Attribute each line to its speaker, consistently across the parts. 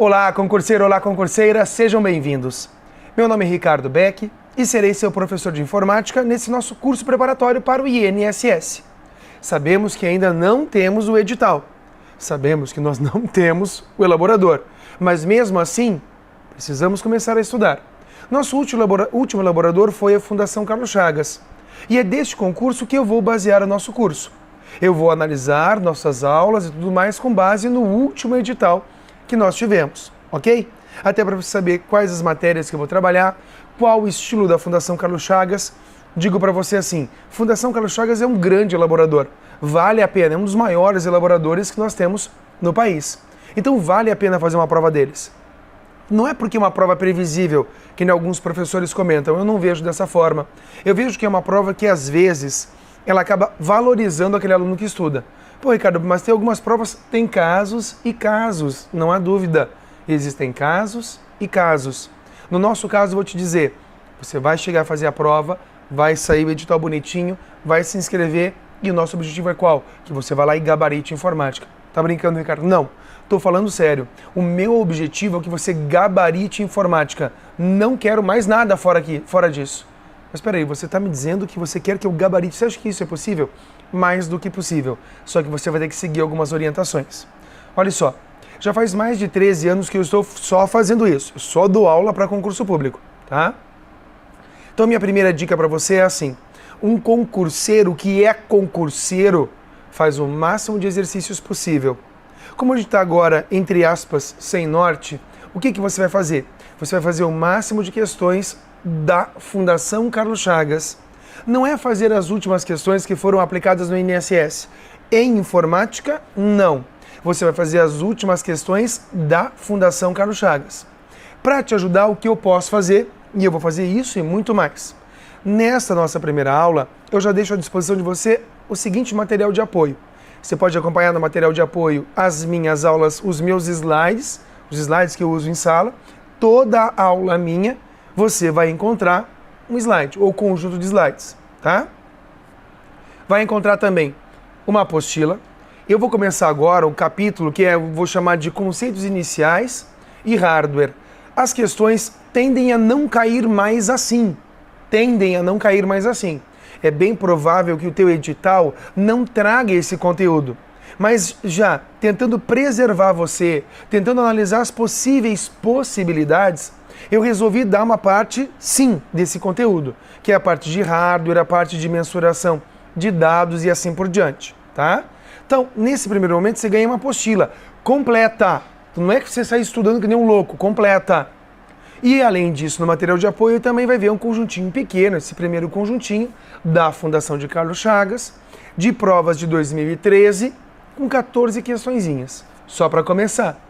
Speaker 1: Olá, concurseiro, olá, concurseira, sejam bem-vindos. Meu nome é Ricardo Beck e serei seu professor de informática nesse nosso curso preparatório para o INSS. Sabemos que ainda não temos o edital, sabemos que nós não temos o elaborador, mas mesmo assim, precisamos começar a estudar. Nosso último elaborador foi a Fundação Carlos Chagas, e é deste concurso que eu vou basear o nosso curso. Eu vou analisar nossas aulas e tudo mais com base no último edital que nós tivemos, ok? Até para você saber quais as matérias que eu vou trabalhar, qual o estilo da Fundação Carlos Chagas. Digo para você assim, Fundação Carlos Chagas é um grande elaborador, vale a pena, é um dos maiores elaboradores que nós temos no país. Então vale a pena fazer uma prova deles. Não é porque é uma prova previsível, que nem alguns professores comentam, eu não vejo dessa forma. Eu vejo que é uma prova que às vezes ela acaba valorizando aquele aluno que estuda. Pô, Ricardo, mas tem algumas provas, tem casos e casos, não há dúvida. Existem casos e casos. No nosso caso, eu vou te dizer, você vai chegar a fazer a prova, vai sair o edital bonitinho, vai se inscrever e o nosso objetivo é qual? Que você vá lá e gabarite informática. Tá brincando, Ricardo? Não, tô falando sério. O meu objetivo é que você gabarite informática. Não quero mais nada fora disso. Mas espera aí, você está me dizendo que você quer que eu gabarite. Você acha que isso é possível? Mais do que possível. Só que você vai ter que seguir algumas orientações. Olha só, já faz mais de 13 anos que eu estou só fazendo isso. Eu só dou aula para concurso público, tá? Então minha primeira dica para você é assim. Um concurseiro que é concurseiro faz o máximo de exercícios possível. Como a gente está agora, entre aspas, sem norte, o que você vai fazer? Você vai fazer o máximo de questões da Fundação Carlos Chagas. Não é fazer as últimas questões que foram aplicadas no INSS. Em informática, não. Você vai fazer as últimas questões da Fundação Carlos Chagas. Para te ajudar, o que eu posso fazer, e eu vou fazer isso e muito mais. Nesta nossa primeira aula, eu já deixo à disposição de você o seguinte material de apoio. Você pode acompanhar no material de apoio as minhas aulas, os meus slides, os slides que eu uso em sala. Toda aula minha, você vai encontrar um slide ou conjunto de slides, tá? Vai encontrar também uma apostila. Eu vou começar agora o capítulo que eu vou chamar de conceitos iniciais e hardware. As questões tendem a não cair mais assim. É bem provável que o teu edital não traga esse conteúdo. Mas já tentando preservar você, tentando analisar as possíveis possibilidades, eu resolvi dar uma parte, sim, desse conteúdo, que é a parte de hardware, a parte de mensuração de dados e assim por diante, tá? Então, nesse primeiro momento, você ganha uma apostila completa. Não é que você sai estudando que nem um louco, completa. E, além disso, no material de apoio, também vai ver um conjuntinho pequeno, esse primeiro conjuntinho da Fundação de Carlos Chagas, de provas de 2013, com 14 questõezinhas, só para começar.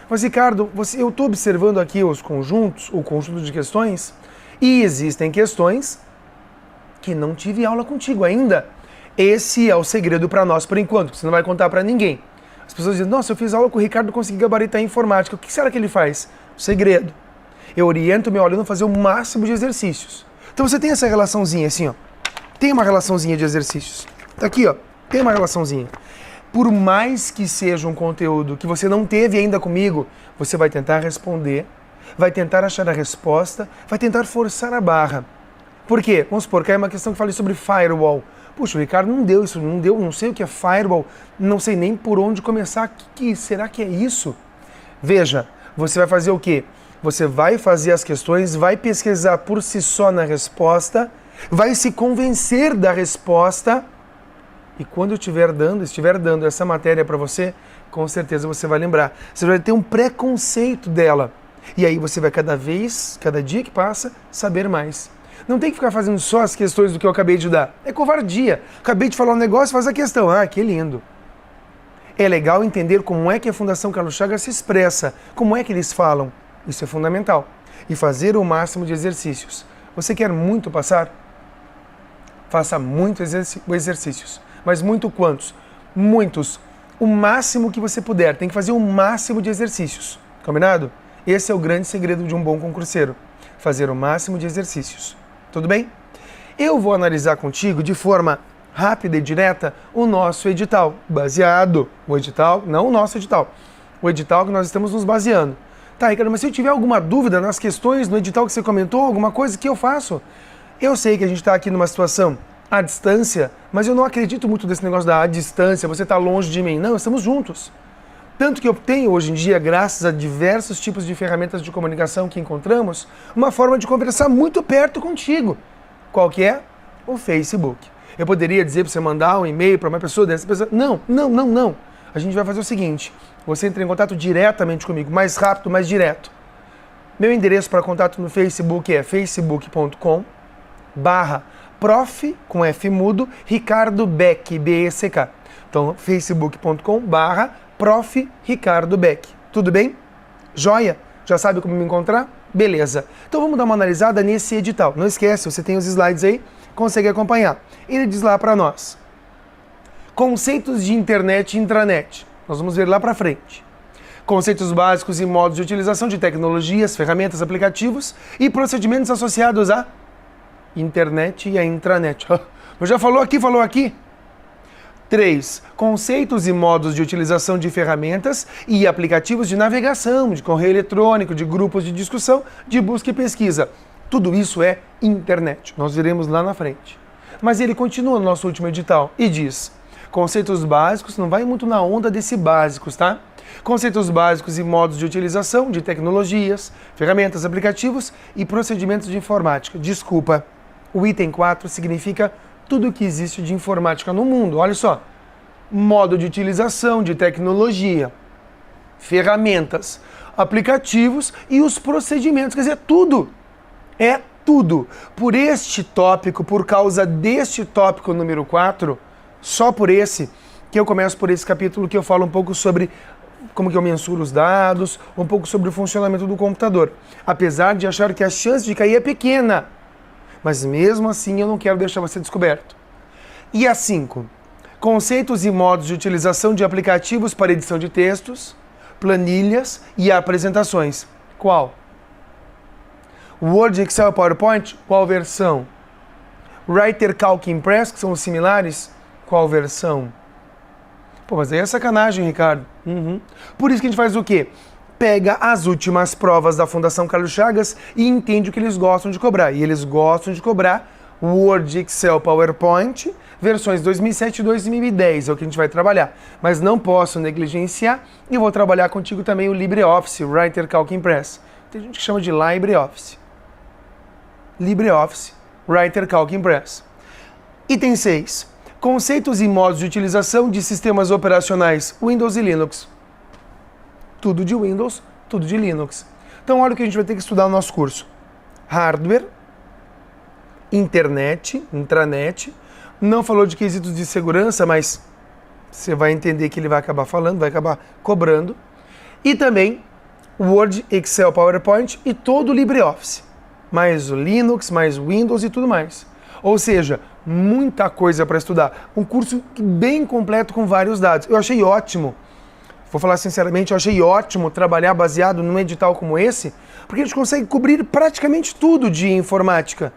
Speaker 1: Mas, Ricardo, eu estou observando aqui os conjuntos, o conjunto de questões, e existem questões que não tive aula contigo ainda. Esse é o segredo para nós, por enquanto, você não vai contar para ninguém. As pessoas dizem, nossa, eu fiz aula com o Ricardo, consegui gabaritar informática. O que será que ele faz? O segredo. Eu oriento o meu aluno a fazer o máximo de exercícios. Então você tem essa relaçãozinha assim, ó. Tem uma relaçãozinha de exercícios. Tá aqui, ó. Tem uma relaçãozinha. Por mais que seja um conteúdo que você não teve ainda comigo, você vai tentar responder, vai tentar achar a resposta, vai tentar forçar a barra. Por quê? Vamos supor que é uma questão que fala sobre firewall. Puxa, o Ricardo não deu isso, não sei o que é firewall, não sei nem por onde começar. Será que é isso? Veja, você vai fazer o quê? Você vai fazer as questões, vai pesquisar por si só na resposta, vai se convencer da resposta e quando eu estiver dando essa matéria para você, com certeza você vai lembrar. Você vai ter um preconceito dela e aí você vai cada dia que passa, saber mais. Não tem que ficar fazendo só as questões do que eu acabei de dar. É covardia. Acabei de falar um negócio, faz a questão. Ah, que lindo. É legal entender como é que a Fundação Carlos Chagas se expressa, como é que eles falam. Isso é fundamental. E fazer o máximo de exercícios. Você quer muito passar? Faça muitos exercícios. Mas muito quantos? Muitos. O máximo que você puder. Tem que fazer o máximo de exercícios. Combinado? Esse é o grande segredo de um bom concurseiro. Fazer o máximo de exercícios. Tudo bem? Eu vou analisar contigo de forma rápida e direta o nosso edital. Baseado. O edital, não o nosso edital. O edital que nós estamos nos baseando. Tá, Ricardo, mas se eu tiver alguma dúvida nas questões, no edital que você comentou, alguma coisa, que eu faço? Eu sei que a gente está aqui numa situação à distância, mas eu não acredito muito nesse negócio da distância, você está longe de mim. Não, estamos juntos. Tanto que eu tenho hoje em dia, graças a diversos tipos de ferramentas de comunicação que encontramos, uma forma de conversar muito perto contigo. Qual que é? O Facebook. Eu poderia dizer para você mandar um e-mail para uma pessoa dessa pessoa. Não. A gente vai fazer o seguinte, você entra em contato diretamente comigo, mais rápido, mais direto. Meu endereço para contato no Facebook é facebook.com/prof, com F mudo, Ricardo Beck, B-E-C-K. Então, facebook.com/prof. Ricardo Beck. Tudo bem? Joia? Já sabe como me encontrar? Beleza. Então vamos dar uma analisada nesse edital. Não esquece, você tem os slides aí, consegue acompanhar. Ele diz lá para nós: conceitos de internet e intranet. Nós vamos ver lá para frente. Conceitos básicos e modos de utilização de tecnologias, ferramentas, aplicativos e procedimentos associados à internet e à intranet. Mas já falou aqui? 3. Conceitos e modos de utilização de ferramentas e aplicativos de navegação, de correio eletrônico, de grupos de discussão, de busca e pesquisa. Tudo isso é internet. Nós veremos lá na frente. Mas ele continua no nosso último edital e diz: conceitos básicos, não vai muito na onda desse básicos, tá? Conceitos básicos e modos de utilização de tecnologias, ferramentas, aplicativos e procedimentos de informática. Desculpa, o item 4 significa tudo o que existe de informática no mundo. Olha só, modo de utilização de tecnologia, ferramentas, aplicativos e os procedimentos. Quer dizer, tudo. É tudo. Por este tópico, por causa deste tópico número 4, só por esse, que eu começo por esse capítulo que eu falo um pouco sobre como que eu mensuro os dados, um pouco sobre o funcionamento do computador. Apesar de achar que a chance de cair é pequena, mas mesmo assim eu não quero deixar você descoberto. E a 5, conceitos e modos de utilização de aplicativos para edição de textos, planilhas e apresentações. Qual? Word, Excel, PowerPoint? Qual versão? Writer, Calc, Impress, que são os similares? Qual versão? Pô, mas aí é sacanagem, Ricardo. Por isso que a gente faz o quê? Pega as últimas provas da Fundação Carlos Chagas e entende o que eles gostam de cobrar. E eles gostam de cobrar Word, Excel, PowerPoint, versões 2007 e 2010, é o que a gente vai trabalhar. Mas não posso negligenciar e vou trabalhar contigo também o LibreOffice, Writer, Calc, Impress. Tem gente que chama de LibreOffice. LibreOffice, Writer, Calc, Impress. Item 6. Conceitos e modos de utilização de sistemas operacionais Windows e Linux. Tudo de Windows, tudo de Linux. Então olha o que a gente vai ter que estudar no nosso curso. Hardware, internet, intranet. Não falou de quesitos de segurança, mas você vai entender que ele vai acabar falando, vai acabar cobrando. E também Word, Excel, PowerPoint e todo o LibreOffice. Mais o Linux, mais Windows e tudo mais. Ou seja, muita coisa para estudar. Um curso bem completo com vários dados. Eu achei ótimo. Vou falar sinceramente, eu achei ótimo trabalhar baseado num edital como esse, porque a gente consegue cobrir praticamente tudo de informática.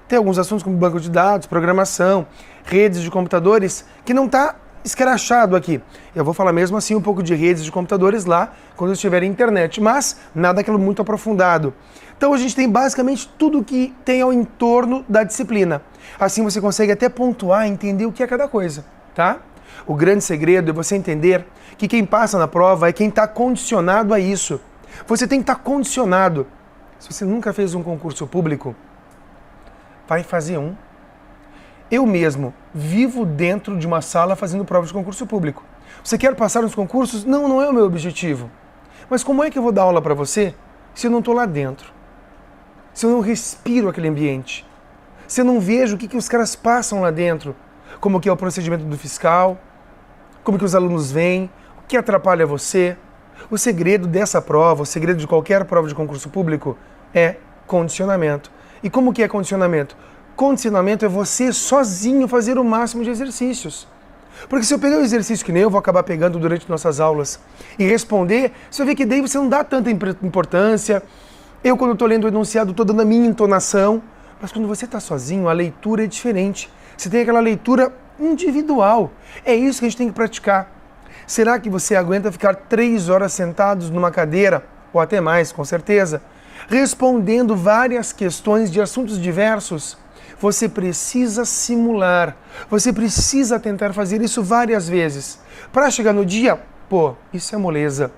Speaker 1: Tem alguns assuntos como banco de dados, programação, redes de computadores, que não está escrachado aqui. Eu vou falar mesmo assim um pouco de redes de computadores lá, quando eu estiver em internet, mas nada daquilo muito aprofundado. Então a gente tem basicamente tudo que tem ao entorno da disciplina. Assim você consegue até pontuar e entender o que é cada coisa, tá? O grande segredo é você entender que quem passa na prova é quem está condicionado a isso. Você tem que estar condicionado. Se você nunca fez um concurso público, vai fazer um. Eu mesmo vivo dentro de uma sala fazendo provas de concurso público. Você quer passar nos concursos? Não, não é o meu objetivo. Mas como é que eu vou dar aula para você se eu não estou lá dentro? Se eu não respiro aquele ambiente? Se eu não vejo o que os caras passam lá dentro? Como que é o procedimento do fiscal? Como que os alunos vêm? O que atrapalha você? O segredo dessa prova, o segredo de qualquer prova de concurso público é condicionamento. E como que é condicionamento? Condicionamento é você sozinho fazer o máximo de exercícios. Porque se eu pegar um exercício que nem eu vou acabar pegando durante nossas aulas e responder, você vai ver que daí você não dá tanta importância. Eu, quando estou lendo o enunciado, estou dando a minha entonação. Mas quando você está sozinho, a leitura é diferente. Você tem aquela leitura individual. É isso que a gente tem que praticar. Será que você aguenta ficar 3 horas sentados numa cadeira ou até mais, com certeza, respondendo várias questões de assuntos diversos. Você precisa simular, você precisa tentar fazer isso várias vezes. Para chegar no dia, isso é moleza.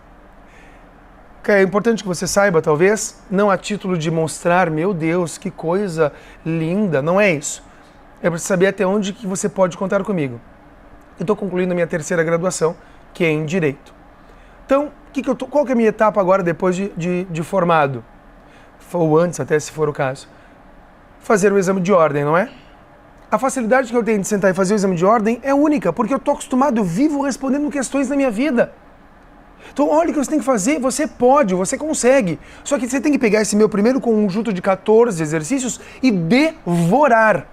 Speaker 1: É importante que você saiba, talvez, não a título de mostrar, meu Deus, que coisa linda, não é isso. É para saber até onde que você pode contar comigo. Eu estou concluindo a minha terceira graduação, que é em Direito. Então, qual que é a minha etapa agora depois de formado? Ou antes, até se for o caso. Fazer o exame de ordem, não é? A facilidade que eu tenho de sentar e fazer o exame de ordem é única, porque eu estou acostumado, eu vivo respondendo questões na minha vida. Então, olha o que você tem que fazer, você pode, você consegue. Só que você tem que pegar esse meu primeiro conjunto de 14 exercícios e devorar.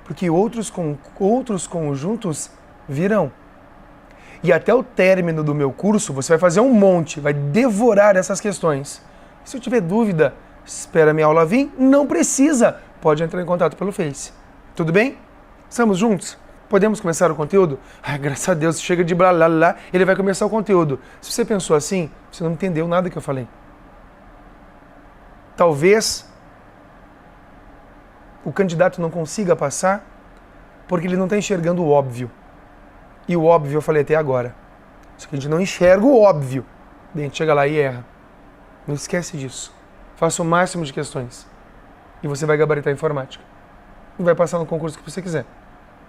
Speaker 1: Porque outros conjuntos virão. E até o término do meu curso, você vai fazer um monte, vai devorar essas questões. Se eu tiver dúvida, espera minha aula vir, não precisa. Pode entrar em contato pelo Face. Tudo bem? Estamos juntos? Podemos começar o conteúdo? Ai, graças a Deus, chega de blá blá blá, ele vai começar o conteúdo. Se você pensou assim, você não entendeu nada que eu falei. Talvez o candidato não consiga passar porque ele não está enxergando o óbvio. E o óbvio eu falei até agora. Só que a gente não enxerga o óbvio. A gente chega lá e erra. Não esquece disso. Faça o máximo de questões. E você vai gabaritar a informática. E vai passar no concurso que você quiser.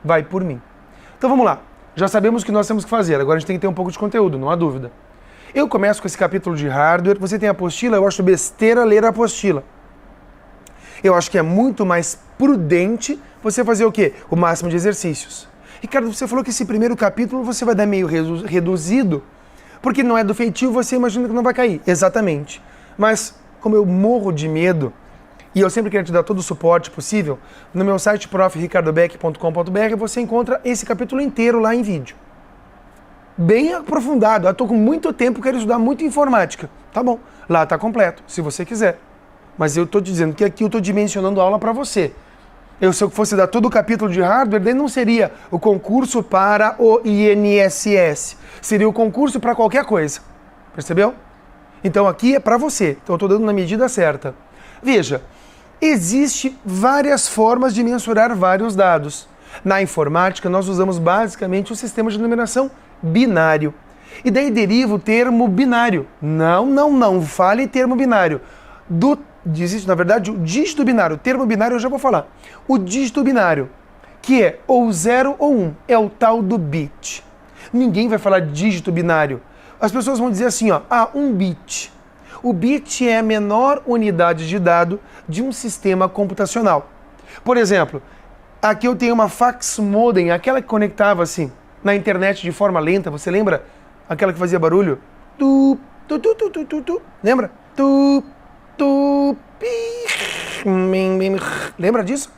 Speaker 1: Vai por mim. Então vamos lá. Já sabemos o que nós temos que fazer. Agora a gente tem que ter um pouco de conteúdo, não há dúvida. Eu começo com esse capítulo de hardware. Você tem a apostila, eu acho besteira ler a apostila. Eu acho que é muito mais prudente você fazer o quê? O máximo de exercícios. Ricardo, você falou que esse primeiro capítulo você vai dar meio reduzido, porque não é do feitio, você imagina que não vai cair. Exatamente. Mas, como eu morro de medo, e eu sempre quero te dar todo o suporte possível, no meu site profricardobeck.com.br você encontra esse capítulo inteiro lá em vídeo. Bem aprofundado. Eu estou com muito tempo, quero estudar muito informática. Tá bom, lá está completo, se você quiser. Mas eu estou te dizendo que aqui eu estou dimensionando a aula para você. Se eu fosse dar todo o capítulo de hardware, daí não seria o concurso para o INSS. Seria o concurso para qualquer coisa. Percebeu? Então aqui é para você. Então eu estou dando na medida certa. Veja, existem várias formas de mensurar vários dados. Na informática, nós usamos basicamente o sistema de numeração binário. E daí deriva o termo binário. Não fale termo binário. Existe, na verdade, o dígito binário. O termo binário eu já vou falar. O dígito binário, que é ou 0 ou 1, é o tal do bit. Ninguém vai falar dígito binário. As pessoas vão dizer assim, um bit. O bit é a menor unidade de dado de um sistema computacional. Por exemplo, aqui eu tenho uma fax modem, aquela que conectava assim na internet de forma lenta. Você lembra? Aquela que fazia barulho? Lembra? Lembra disso?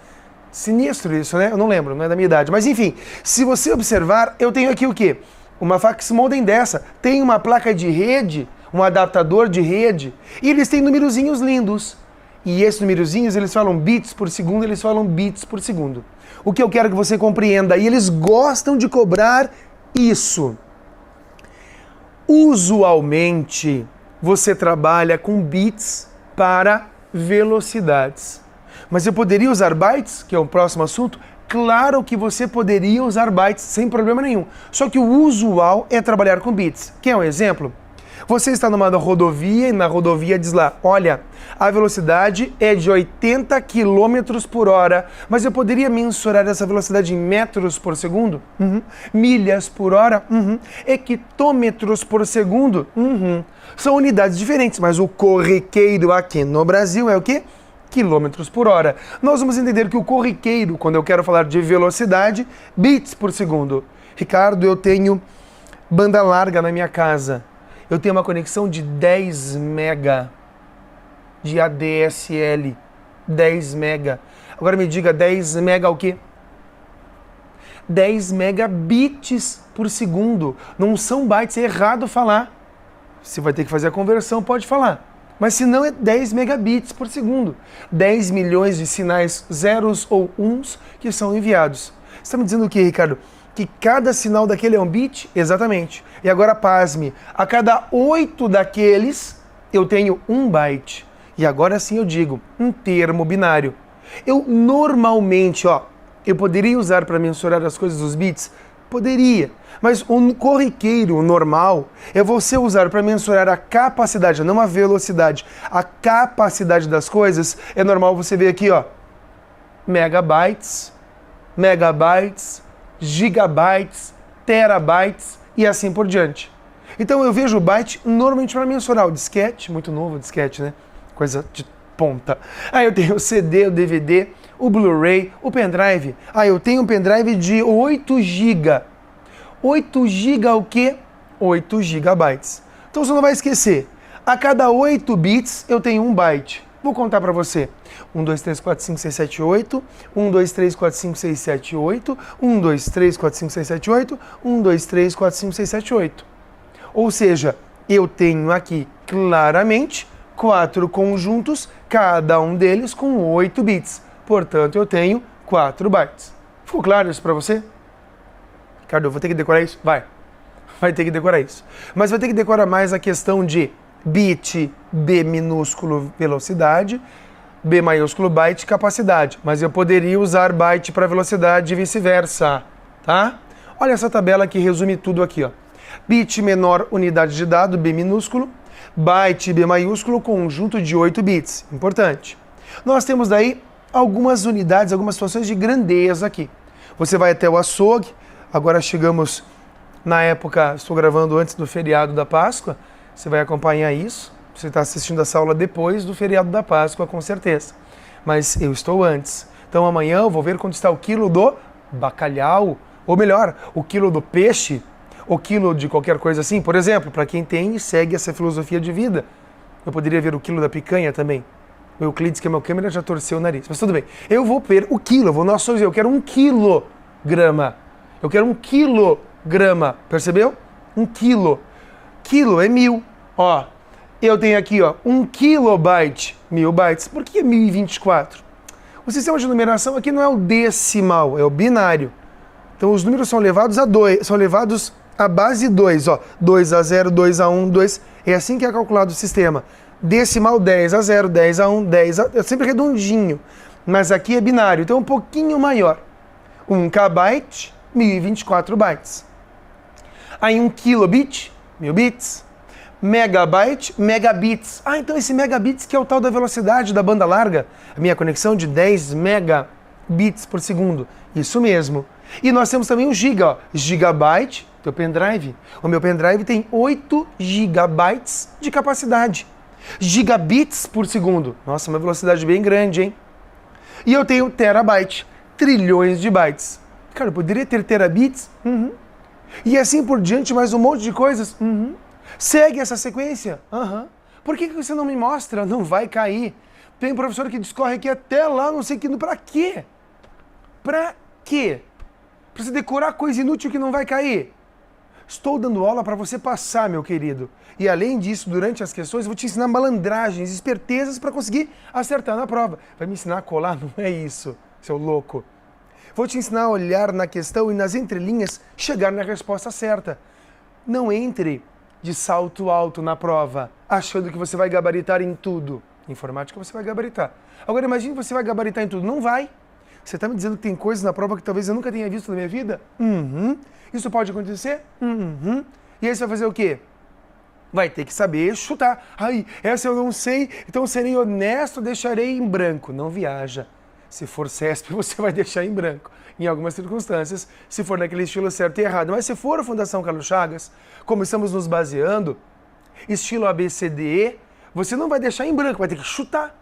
Speaker 1: Sinistro isso, né? Eu não lembro, não é da minha idade. Mas enfim, se você observar, eu tenho aqui o quê? Uma fax modem dessa. Tem uma placa de rede, um adaptador de rede, e eles têm numerozinhos lindos. E esses numerozinhos, eles falam bits por segundo, eles falam bits por segundo. O que eu quero que você compreenda, e eles gostam de cobrar isso. Usualmente, você trabalha com bits para velocidades. Mas eu poderia usar bytes, que é o próximo assunto? Claro que você poderia usar bytes sem problema nenhum. Só que o usual é trabalhar com bits. Quer um exemplo? Você está numa rodovia e na rodovia diz lá, olha, a velocidade é de 80 km por hora, mas eu poderia mensurar essa velocidade em metros por segundo? Milhas por hora? Hectômetros por segundo? São unidades diferentes, mas o corriqueiro aqui no Brasil é o quê? Quilômetros por hora. Nós vamos entender que o corriqueiro, quando eu quero falar de velocidade, bits por segundo. Ricardo, eu tenho banda larga na minha casa. Eu tenho uma conexão de 10 mega de ADSL. 10 mega. Agora me diga, 10 mega o quê? 10 megabits por segundo. Não são bytes, é errado falar. Você vai ter que fazer a conversão, pode falar. Mas se não é 10 megabits por segundo. 10 milhões de sinais zeros ou uns que são enviados. Você está me dizendo o quê, Ricardo? que cada sinal daquele é um bit? Exatamente. E agora pasme, a cada 8 daqueles eu tenho 1 byte. E agora sim eu digo, um termo binário. Eu normalmente, eu poderia usar para mensurar as coisas os bits? Poderia, mas o corriqueiro, o normal, é você usar para mensurar a capacidade, não a velocidade, a capacidade das coisas. É normal você ver aqui, megabytes, gigabytes, terabytes e assim por diante. Então eu vejo o byte normalmente para mensurar o disquete, muito novo o disquete, né? Coisa de ponta. Aí eu tenho o CD, o DVD, o Blu-ray, o pendrive. Eu tenho um pendrive de 8 GB. 8 GB o quê? 8 gigabytes. Então você não vai esquecer. A cada 8 bits eu tenho 1 byte. Vou contar para você. 1, 2, 3, 4, 5, 6, 7, 8. 1, 2, 3, 4, 5, 6, 7, 8. 1, 2, 3, 4, 5, 6, 7, 8. 1, 2, 3, 4, 5, 6, 7, 8. Ou seja, eu tenho aqui claramente 4 conjuntos, cada um deles com 8 bits. Portanto, eu tenho 4 bytes. Ficou claro isso para você? Ricardo, eu vou ter que decorar isso? Vai ter que decorar isso. Mas vai ter que decorar mais a questão de bit, B minúsculo, velocidade, B maiúsculo, byte, capacidade. Mas eu poderia usar byte para velocidade e vice-versa, tá? Olha essa tabela que resume tudo aqui, Bit menor unidade de dado, B minúsculo, byte, B maiúsculo, conjunto de 8 bits. Importante. Nós temos daí algumas unidades, algumas situações de grandeza aqui. Você vai até o açougue, agora chegamos na época, estou gravando antes do feriado da Páscoa, você vai acompanhar isso, você está assistindo essa aula depois do feriado da Páscoa, com certeza. Mas eu estou antes. Então amanhã eu vou ver quanto está o quilo do bacalhau, ou melhor, o quilo do peixe, o quilo de qualquer coisa assim. Por exemplo, para quem tem e segue essa filosofia de vida, eu poderia ver o quilo da picanha também. O Euclides, que é meu câmera, já torceu o nariz. Mas tudo bem. Eu vou ver o quilo, eu vou no açougue, eu quero 1 quilograma. Eu quero 1 quilograma, percebeu? 1 quilo. Quilo é 1000. Eu tenho aqui, 1 kilobyte, 1000 bytes. Por que é 1024? O sistema de numeração aqui não é o decimal, é o binário. Então os números são levados a 2, são levados à base 2, 2 a 0, 2 a 1, 2. É assim que é calculado o sistema. Decimal 10 a 0, 10 a 1, 10 a... É sempre redondinho. Mas aqui é binário, então é um pouquinho maior. 1 kbyte, 1024 bytes. Aí 1 kilobit, 1000 bits. Megabyte, megabits. Então esse megabits que é o tal da velocidade da banda larga. A minha conexão de 10 megabits por segundo. Isso mesmo. E nós temos também o giga, gigabyte, teu pendrive. O meu pendrive tem 8 gigabytes de capacidade. Gigabits por segundo. Nossa, uma velocidade bem grande, hein? E eu tenho terabyte, trilhões de bytes. Cara, eu poderia ter terabits? E assim por diante, mais um monte de coisas? Segue essa sequência? Por que você não me mostra? Não vai cair. Tem um professor que discorre aqui até lá, não sei que. Pra quê? Pra quê? Pra você decorar coisa inútil que não vai cair? Estou dando aula para você passar, meu querido. E além disso, durante as questões, eu vou te ensinar malandragens, espertezas para conseguir acertar na prova. Vai me ensinar a colar? Não é isso, seu louco. Vou te ensinar a olhar na questão e nas entrelinhas chegar na resposta certa. Não entre de salto alto na prova, achando que você vai gabaritar em tudo. Informática você vai gabaritar. Agora imagine que você vai gabaritar em tudo. Não vai. Você está me dizendo que tem coisas na prova que talvez eu nunca tenha visto na minha vida? Isso pode acontecer? E aí você vai fazer o quê? Vai ter que saber chutar. Essa eu não sei, então serei honesto, deixarei em branco. Não viaja. Se for CESP, você vai deixar em branco. Em algumas circunstâncias, se for naquele estilo certo e errado. Mas se for a Fundação Carlos Chagas, como estamos nos baseando, estilo ABCDE, você não vai deixar em branco, vai ter que chutar.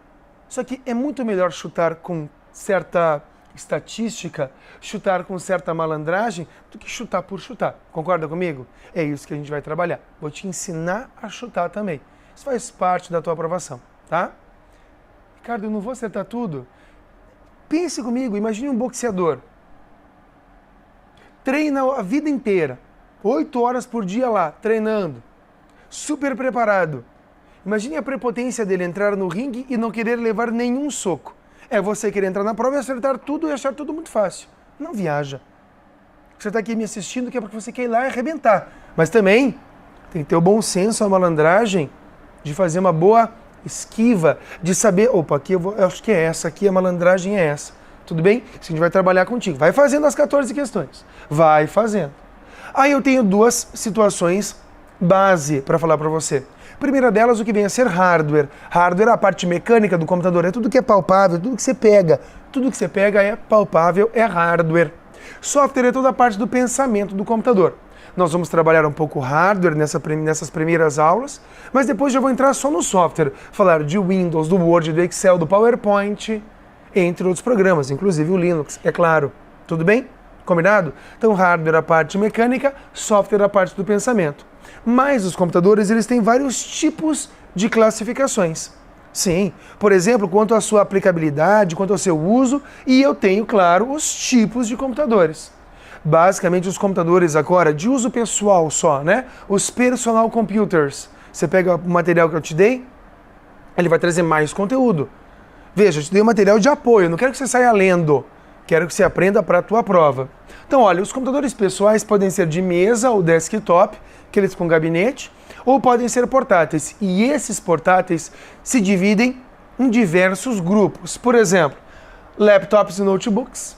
Speaker 1: Só que é muito melhor chutar com certa estatística, chutar com certa malandragem, do que chutar por chutar. Concorda comigo? É isso que a gente vai trabalhar. Vou te ensinar a chutar também. Isso faz parte da tua aprovação, tá? Ricardo, eu não vou acertar tudo. Pense comigo, imagine um boxeador. Treina a vida inteira, 8 horas por dia lá, treinando, super preparado. Imagine a prepotência dele entrar no ringue e não querer levar nenhum soco. É você querer entrar na prova e acertar tudo e achar tudo muito fácil. Não viaja. Você está aqui me assistindo que é porque você quer ir lá e arrebentar. Mas também tem que ter o bom senso, a malandragem de fazer uma boa esquiva, de saber, opa, aqui eu acho que é essa, aqui a malandragem é essa. Tudo bem? A gente vai trabalhar contigo. Vai fazendo as 14 questões. Vai fazendo. Aí eu tenho duas situações base para falar para você. Primeira delas, o que vem a ser hardware. Hardware é a parte mecânica do computador, é tudo que é palpável, tudo que você pega. Tudo que você pega é palpável, é hardware. Software é toda a parte do pensamento do computador. Nós vamos trabalhar um pouco hardware nessas primeiras aulas, mas depois já vou entrar só no software. Falar de Windows, do Word, do Excel, do PowerPoint, entre outros programas, inclusive o Linux, é claro. Tudo bem? Combinado? Então, hardware a parte mecânica, software a parte do pensamento. Mas os computadores, eles têm vários tipos de classificações. Sim, por exemplo, quanto à sua aplicabilidade, quanto ao seu uso, e eu tenho, claro, os tipos de computadores. Basicamente, os computadores agora, de uso pessoal só, né? Os personal computers. Você pega o material que eu te dei, ele vai trazer mais conteúdo. Veja, eu te dei um material de apoio, não quero que você saia lendo, quero que você aprenda para a tua prova. Então, olha, os computadores pessoais podem ser de mesa ou desktop, aqueles com gabinete, ou podem ser portáteis. E esses portáteis se dividem em diversos grupos. Por exemplo, laptops e notebooks.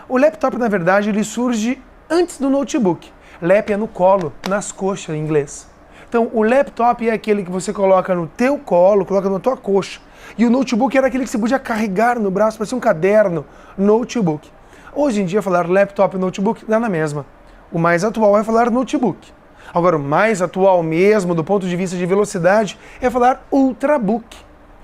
Speaker 1: O laptop, na verdade, ele surge antes do notebook. Lap é no colo, nas coxas em inglês. Então, o laptop é aquele que você coloca no teu colo, coloca na tua coxa. E o notebook era aquele que você podia carregar no braço, parecia um caderno, notebook. Hoje em dia, falar laptop e notebook dá na mesma. O mais atual é falar notebook. Agora, o mais atual mesmo, do ponto de vista de velocidade, é falar ultrabook.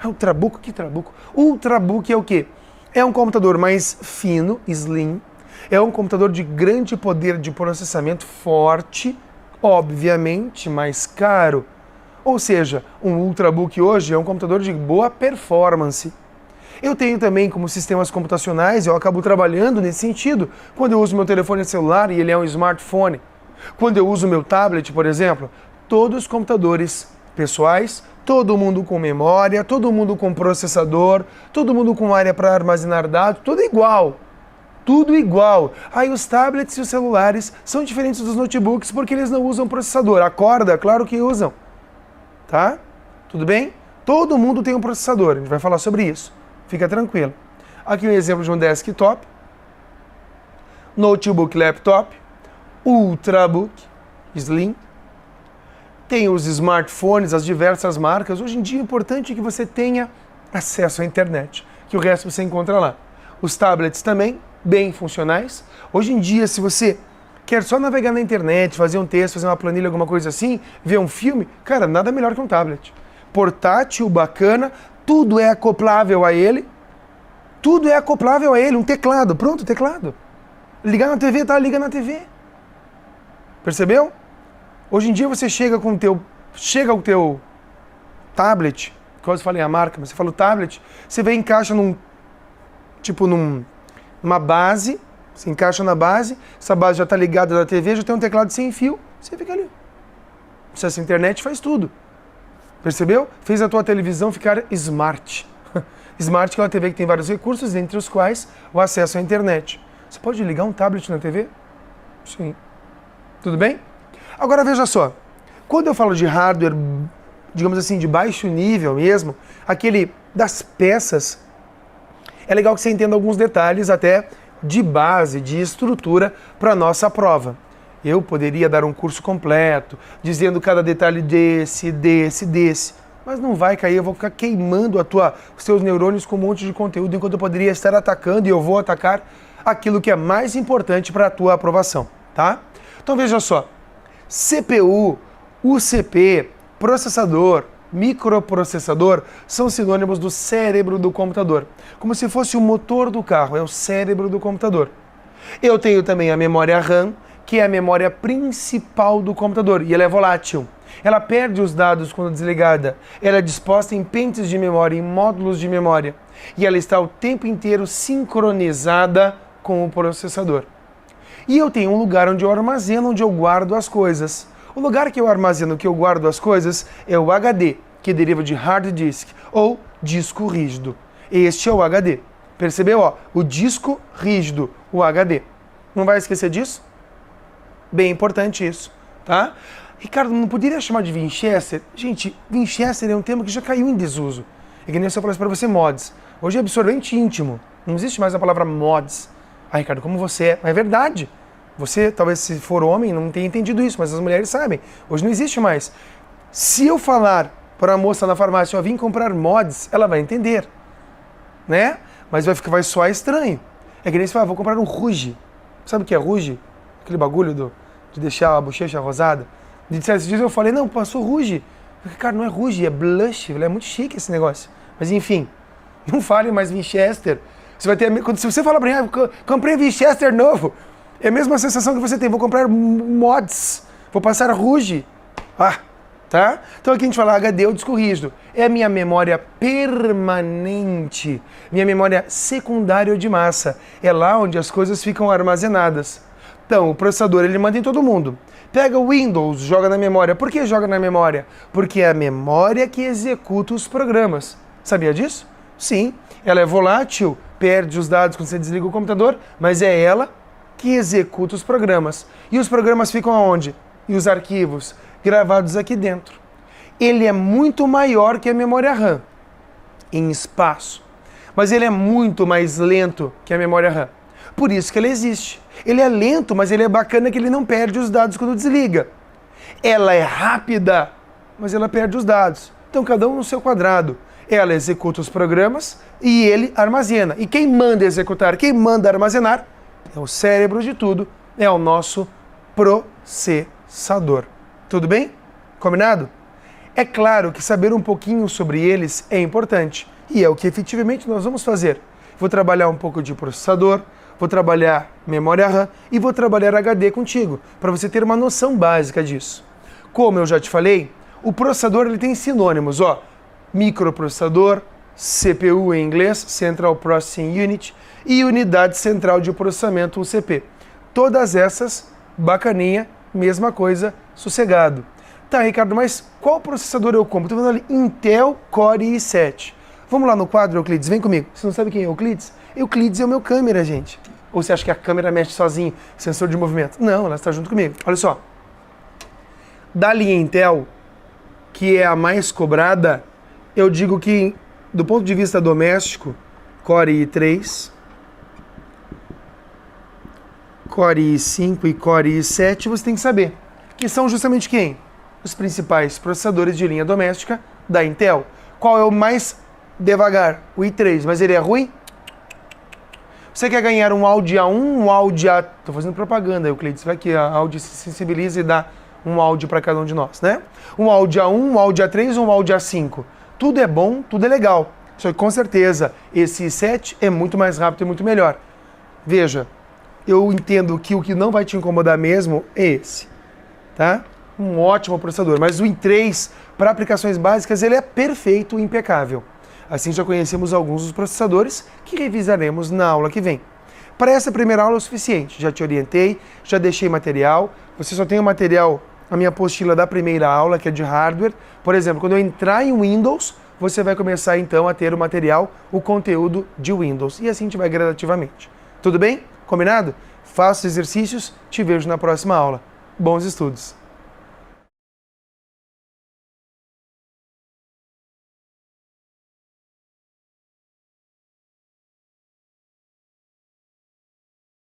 Speaker 1: Ultrabook? Que trabuco? Ultrabook é o quê? É um computador mais fino, slim. É um computador de grande poder de processamento forte, obviamente mais caro. Ou seja, um Ultrabook hoje é um computador de boa performance. Eu tenho também como sistemas computacionais, eu acabo trabalhando nesse sentido, quando eu uso meu telefone celular e ele é um smartphone. Quando eu uso meu tablet, por exemplo, todos os computadores pessoais, todo mundo com memória, todo mundo com processador, todo mundo com área para armazenar dados, tudo igual. Tudo igual. Aí os tablets e os celulares são diferentes dos notebooks porque eles não usam processador. A corda, claro que usam. Tá? Tudo bem? Todo mundo tem um processador, a gente vai falar sobre isso. Fica tranquilo. Aqui um exemplo de um desktop, notebook, laptop, Ultrabook, Slim. Tem os smartphones, as diversas marcas. Hoje em dia é importante que você tenha acesso à internet, que o resto você encontra lá. Os tablets também, bem funcionais. Hoje em dia, se você quer só navegar na internet, fazer um texto, fazer uma planilha, alguma coisa assim, ver um filme, cara, nada melhor que um tablet. Portátil, bacana, tudo é acoplável a ele. Tudo é acoplável a ele, um teclado, pronto, teclado. Ligar na TV, tá? Liga na TV. Percebeu? Hoje em dia você chega com o teu tablet, quase falei a marca, mas você fala o tablet, você vem e encaixa numa base, você encaixa na base, essa base já está ligada na TV, já tem um teclado sem fio, você fica ali. Acessa a internet, faz tudo. Percebeu? Fez a tua televisão ficar smart. Smart que é uma TV que tem vários recursos, entre os quais o acesso à internet. Você pode ligar um tablet na TV? Sim. Tudo bem? Agora veja só, quando eu falo de hardware, digamos assim, de baixo nível mesmo, aquele das peças, é legal que você entenda alguns detalhes até de base, de estrutura para a nossa prova. Eu poderia dar um curso completo, dizendo cada detalhe desse, mas não vai cair, eu vou ficar queimando os seus neurônios com um monte de conteúdo, enquanto eu poderia estar atacando, e eu vou atacar aquilo que é mais importante para a tua aprovação, tá? Então veja só, CPU, UCP, processador, microprocessador são sinônimos do cérebro do computador, como se fosse o motor do carro, é o cérebro do computador. Eu tenho também a memória RAM, que é a memória principal do computador, e ela é volátil. Ela perde os dados quando desligada. Ela é disposta em pentes de memória, em módulos de memória, e ela está o tempo inteiro sincronizada com o processador. E eu tenho um lugar onde eu armazeno, onde eu guardo as coisas. O lugar que eu armazeno, que eu guardo as coisas, é o HD, que deriva de hard disk, ou disco rígido. Este é o HD. Percebeu? Ó, o disco rígido, o HD. Não vai esquecer disso? Bem importante isso, tá? Ricardo, não poderia chamar de Winchester? Gente, Winchester é um termo que já caiu em desuso. É que nem se eu falasse para você mods. Hoje é absorvente íntimo. Não existe mais a palavra mods. Ah, Ricardo, como você é? Mas é verdade. Você, talvez se for homem, não tenha entendido isso, mas as mulheres sabem. Hoje não existe mais. Se eu falar para a moça na farmácia, eu vim comprar mods, ela vai entender, né? Mas vai soar estranho. É que nem se fala, vou comprar um Rouge. Sabe o que é Rouge? Aquele bagulho de deixar a bochecha rosada. De esses dias eu falei, não, passou Rouge. Cara, não é Rouge, é blush. É muito chique esse negócio. Mas enfim, não fale mais Winchester. Você vai ter, se você falar para mim, comprei Winchester novo, é a mesma sensação que você tem, vou comprar mods, vou passar Rouge. Ah, tá? Então aqui a gente fala HD, o disco rígido. É a minha memória permanente, minha memória secundária ou de massa. É lá onde as coisas ficam armazenadas. Então, o processador, ele manda em todo mundo. Pega o Windows, joga na memória. Por que joga na memória? Porque é a memória que executa os programas. Sabia disso? Sim. Ela é volátil, perde os dados quando você desliga o computador, mas é ela que executa os programas. E os programas ficam aonde? E os arquivos? Gravados aqui dentro. Ele é muito maior que a memória RAM em espaço, mas ele é muito mais lento que a memória RAM. Por isso que ele existe. Ele é lento, mas ele é bacana que ele não perde os dados quando desliga. Ela é rápida, mas ela perde os dados. Então, cada um no seu quadrado. Ela executa os programas e ele armazena. E quem manda executar, quem manda armazenar, é o cérebro de tudo, é o nosso processador. Tudo bem? Combinado? É claro que saber um pouquinho sobre eles é importante. E é o que efetivamente nós vamos fazer. Vou trabalhar um pouco de processador, vou trabalhar memória RAM e vou trabalhar HD contigo, para você ter uma noção básica disso. Como eu já te falei, o processador ele tem sinônimos, ó, microprocessador, CPU em inglês, Central Processing Unit, e Unidade Central de Processamento, UCP. Todas essas, bacaninha, mesma coisa, sossegado. Tá, Ricardo, mas qual processador eu compro? Estou vendo ali Intel Core i7. Vamos lá no quadro, Euclides, vem comigo. Você não sabe quem é Euclides? Euclides é o meu câmera, gente. Ou você acha que a câmera mexe sozinho, sensor de movimento? Não, ela está junto comigo. Olha só. Da linha Intel, que é a mais cobrada, eu digo que, do ponto de vista doméstico, Core i3, Core i5 e Core i7, você tem que saber. Que são justamente quem? Os principais processadores de linha doméstica da Intel. Qual é o mais devagar? O i3, mas ele é ruim? Você quer ganhar um Audi A1, um Audi A... Tô fazendo propaganda, Euclides. Vai que a Audi se sensibiliza e dá um Audi para cada um de nós, né? Um Audi A1, um Audi A3 ou um Audi A5. Tudo é bom, tudo é legal. Só que com certeza esse i7 é muito mais rápido e muito melhor. Veja, eu entendo que o que não vai te incomodar mesmo é esse, tá? Um ótimo processador, mas o i3 para aplicações básicas ele é perfeito e impecável. Assim já conhecemos alguns dos processadores que revisaremos na aula que vem. Para essa primeira aula é o suficiente, já te orientei, já deixei material, você só tem o material, a minha apostila da primeira aula, que é de hardware. Por exemplo, quando eu entrar em Windows, você vai começar então a ter o material, o conteúdo de Windows, e assim a gente vai gradativamente. Tudo bem? Combinado? Faça os exercícios, te vejo na próxima aula. Bons estudos!